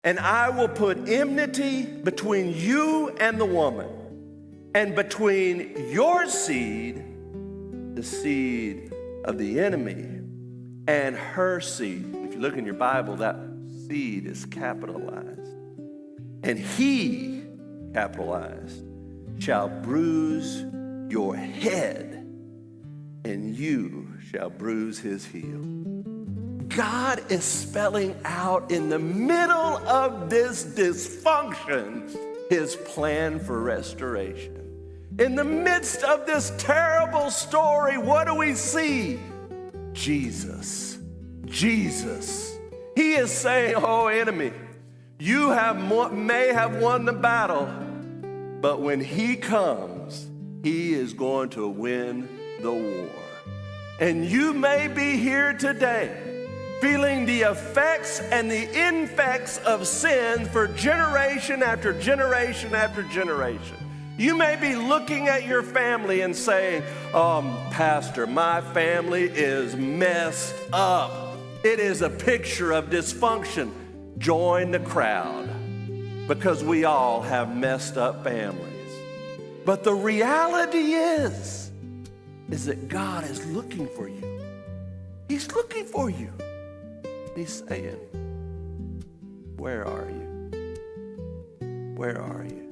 And I will put enmity between you and the woman, and between your seed, the seed of the enemy, and her seed. If you look in your Bible, that seed is capitalized. And he, capitalized, shall bruise your head, and you shall bruise his heel. God is spelling out in the middle of this dysfunction his plan for restoration. In the midst of this terrible story, what do we see? Jesus. Jesus. He is saying, oh, enemy, you may have won the battle, but when he comes, he is going to win the war. And you may be here today feeling the effects and the infects of sin for generation after generation after generation. You may be looking at your family and saying, Pastor, my family is messed up. It is a picture of dysfunction. Join the crowd, because we all have messed up families. But the reality is that God is looking for you. He's looking for you. He's saying, where are you? Where are you?